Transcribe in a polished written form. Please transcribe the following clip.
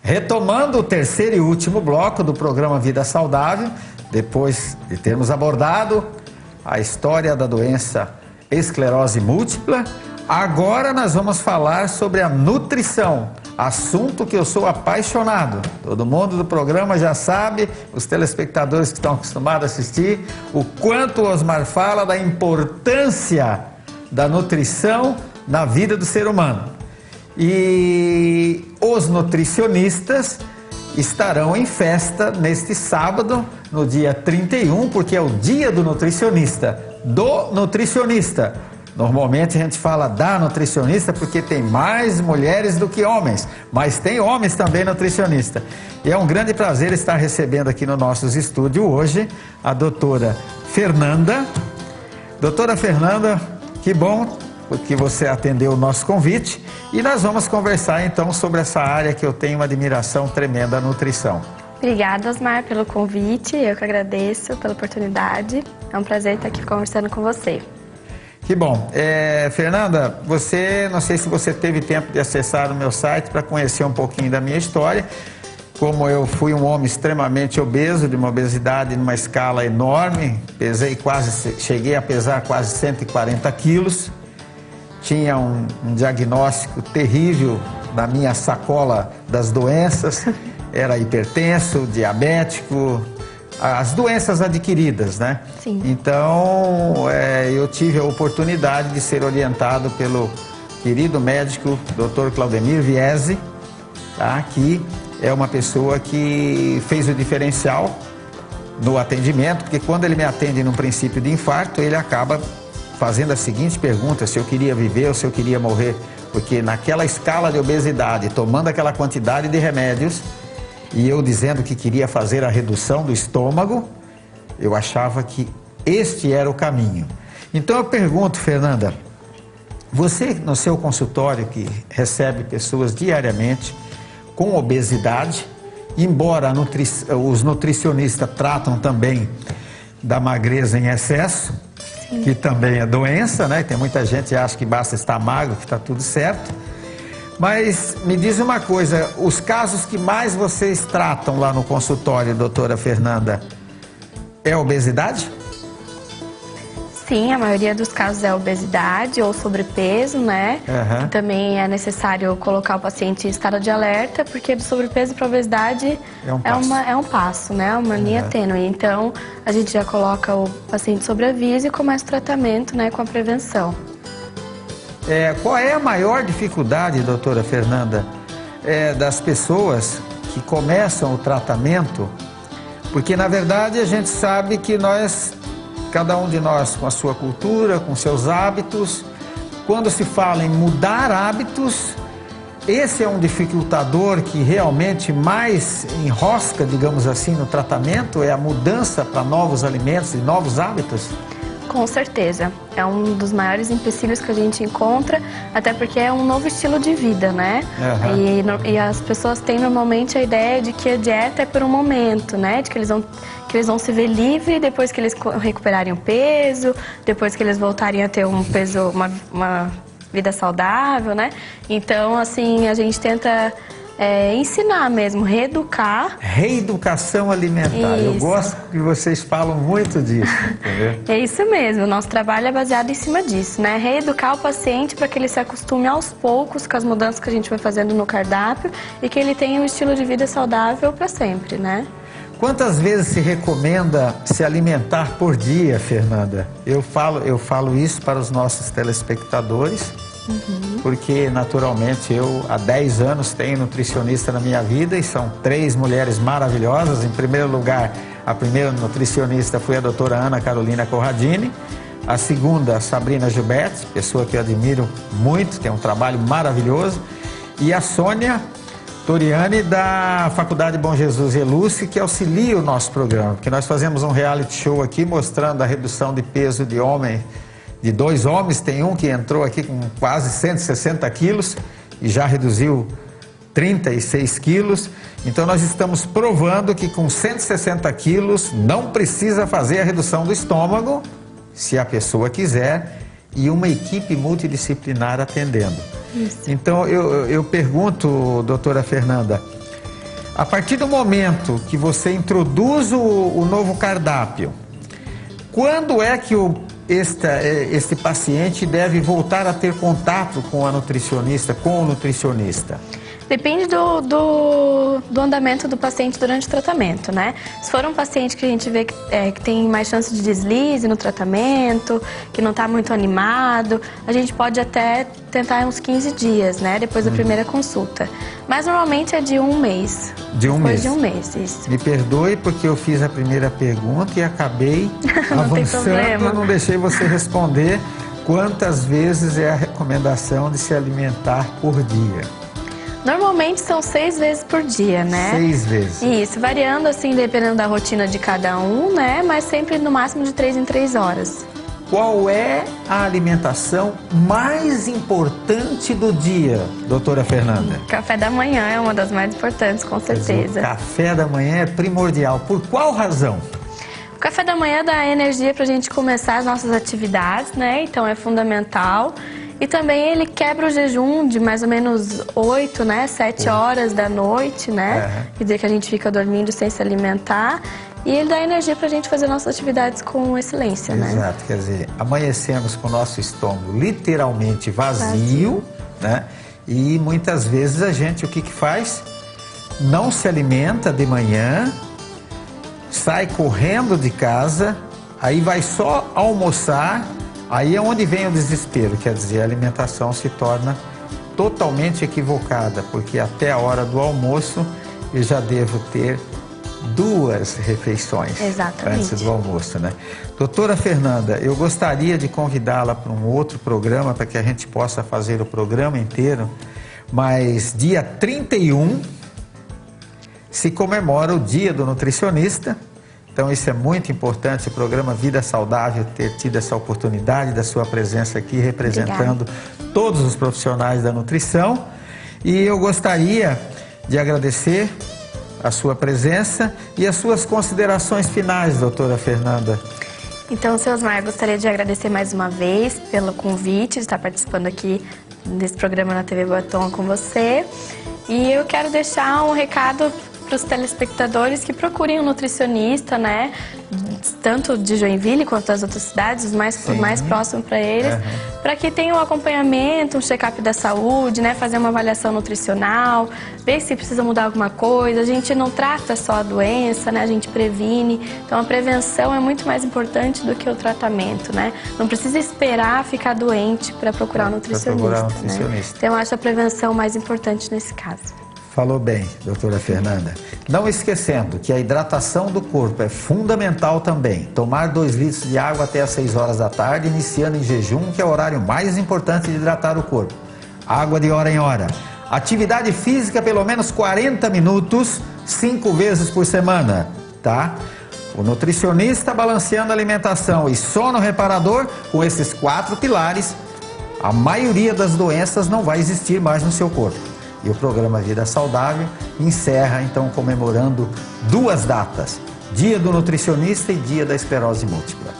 Retomando o terceiro e último bloco do programa Vida Saudável, depois de termos abordado a história da doença esclerose múltipla, agora nós vamos falar sobre a nutrição, assunto que eu sou apaixonado. Todo mundo do programa já sabe, os telespectadores que estão acostumados a assistir, o quanto o Osmar fala da importância da nutrição na vida do ser humano. E os nutricionistas estarão em festa neste sábado, no dia 31, porque é o dia do nutricionista, Normalmente a gente fala da nutricionista porque tem mais mulheres do que homens, mas tem homens também nutricionistas. E é um grande prazer estar recebendo aqui no nossos estúdios hoje a doutora Fernanda. Doutora Fernanda, que bom que você atendeu o nosso convite e nós vamos conversar então sobre essa área que eu tenho uma admiração tremenda, a nutrição. Obrigada, Osmar, pelo convite, eu que agradeço pela oportunidade, é um prazer estar aqui conversando com você. Que bom. Fernanda, não sei se você teve tempo de acessar o meu site para conhecer um pouquinho da minha história. Como eu fui um homem extremamente obeso, de uma obesidade numa escala enorme, cheguei a pesar quase 140 quilos, tinha um diagnóstico terrível na minha sacola das doenças, era hipertenso, diabético, as doenças adquiridas, né? Sim. Então, eu tive a oportunidade de ser orientado pelo querido médico Dr. Claudemir Viesi, tá? Que é uma pessoa que fez o diferencial no atendimento, porque quando ele me atende no princípio de infarto, ele acaba fazendo a seguinte pergunta: se eu queria viver ou se eu queria morrer, porque naquela escala de obesidade, tomando aquela quantidade de remédios, e eu dizendo que queria fazer a redução do estômago, eu achava que este era o caminho. Então eu pergunto, Fernanda, você no seu consultório que recebe pessoas diariamente com obesidade, embora os nutricionistas tratam também da magreza em excesso, sim, que também é doença, né? Tem muita gente que acha que basta estar magro, que está tudo certo. Mas me diz uma coisa, os casos que mais vocês tratam lá no consultório, doutora Fernanda, é obesidade? Sim, a maioria dos casos é obesidade ou sobrepeso, né? Uhum. Que também é necessário colocar o paciente em estado de alerta, porque do sobrepeso para a obesidade é um passo, né? Uma linha tênue. Então, a gente já coloca o paciente sobre aviso e começa o tratamento, né, com a prevenção. Qual é a maior dificuldade, doutora Fernanda, das pessoas que começam o tratamento? Porque, na verdade, a gente sabe que cada um de nós com a sua cultura, com seus hábitos, quando se fala em mudar hábitos, esse é um dificultador que realmente mais enrosca, digamos assim, no tratamento, é a mudança para novos alimentos e novos hábitos? Com certeza, é um dos maiores empecilhos que a gente encontra, até porque é um novo estilo de vida, né? Uhum. E as pessoas têm normalmente a ideia de que a dieta é por um momento, né? De que eles vão se ver livre depois que eles recuperarem o peso, depois que eles voltarem a ter um peso, uma vida saudável, né? Então, assim, a gente tenta ensinar mesmo, reeducar. Reeducação alimentar. Isso. Eu gosto que vocês falam muito disso, entendeu? É isso mesmo, o nosso trabalho é baseado em cima disso, né? Reeducar o paciente para que ele se acostume aos poucos com as mudanças que a gente vai fazendo no cardápio e que ele tenha um estilo de vida saudável para sempre, né? Quantas vezes se recomenda se alimentar por dia, Fernanda? Eu falo isso para os nossos telespectadores. Uhum. Porque naturalmente eu há 10 anos tenho nutricionista na minha vida e são 3 mulheres maravilhosas. Em primeiro lugar, a primeira nutricionista foi a doutora Ana Carolina Corradini, a segunda, a Sabrina Gilberto, pessoa que eu admiro muito, tem um trabalho maravilhoso, e a Sônia Toriani da Faculdade Bom Jesus e Lúcia, que auxilia o nosso programa, porque nós fazemos um reality show aqui mostrando a redução de peso de homem, de 2 homens, tem um que entrou aqui com quase 160 quilos e já reduziu 36 quilos. Então nós estamos provando que com 160 quilos não precisa fazer a redução do estômago, se a pessoa quiser, e uma equipe multidisciplinar atendendo. Isso. Então eu pergunto, doutora Fernanda, A partir do momento que você introduz o novo cardápio, quando é que este paciente deve voltar a ter contato com a nutricionista, com o nutricionista? Depende do andamento do paciente durante o tratamento, né? Se for um paciente que a gente vê que tem mais chance de deslize no tratamento, que não está muito animado, a gente pode até tentar uns 15 dias, né? Depois da primeira consulta. Mas normalmente é de 1 mês. De um mês? Depois de 1 mês, isso. Me perdoe porque eu fiz a primeira pergunta e acabei avançando, não deixei você responder quantas vezes é a recomendação de se alimentar por dia. Normalmente são 6 vezes por dia, né? 6 vezes. Isso, variando assim, dependendo da rotina de cada um, né? Mas sempre no máximo de 3 em 3 horas. Qual é a alimentação mais importante do dia, doutora Fernanda? Café da manhã é uma das mais importantes, com certeza. Quer dizer, o café da manhã é primordial. Por qual razão? O café da manhã dá energia para a gente começar as nossas atividades, né? Então é fundamental. E também ele quebra o jejum de mais ou menos 8, né? 7 horas da noite, né? Quer dizer que a gente fica dormindo sem se alimentar. E ele dá energia pra gente fazer nossas atividades com excelência, né? Exato, quer dizer, amanhecemos com o nosso estômago literalmente vazio, né? E muitas vezes a gente, o que faz? Não se alimenta de manhã, sai correndo de casa, aí vai só almoçar. Aí é onde vem o desespero, quer dizer, a alimentação se torna totalmente equivocada, porque até a hora do almoço eu já devo ter 2 refeições. Exatamente. Antes do almoço, né? Doutora Fernanda, eu gostaria de convidá-la para um outro programa, para que a gente possa fazer o programa inteiro, mas dia 31 se comemora o Dia do Nutricionista. Então isso é muito importante, o programa Vida Saudável ter tido essa oportunidade da sua presença aqui, representando todos os profissionais da nutrição. E eu gostaria de agradecer a sua presença e as suas considerações finais, doutora Fernanda. Então, seu Osmar, eu gostaria de agradecer mais uma vez pelo convite de estar participando aqui desse programa na TV Boatom com você. E eu quero deixar um recado para os telespectadores que procurem um nutricionista, né? Tanto de Joinville quanto das outras cidades, o mais próximo para eles, para que tenham um acompanhamento, um check-up da saúde, né? Fazer uma avaliação nutricional, ver se precisa mudar alguma coisa. A gente não trata só a doença, né? A gente previne. Então a prevenção é muito mais importante do que o tratamento, né? Não precisa esperar ficar doente para procurar um nutricionista. Né? Então eu acho a prevenção mais importante nesse caso. Falou bem, doutora Fernanda. Não esquecendo que a hidratação do corpo é fundamental também. Tomar 2 litros de água até às 6 horas da tarde, iniciando em jejum, que é o horário mais importante de hidratar o corpo. Água de hora em hora. Atividade física pelo menos 40 minutos, 5 vezes por semana, tá? O nutricionista balanceando a alimentação e sono reparador, com esses 4 pilares, a maioria das doenças não vai existir mais no seu corpo. E o programa Vida Saudável encerra, então, comemorando 2 datas, Dia do Nutricionista e Dia da Esclerose Múltipla.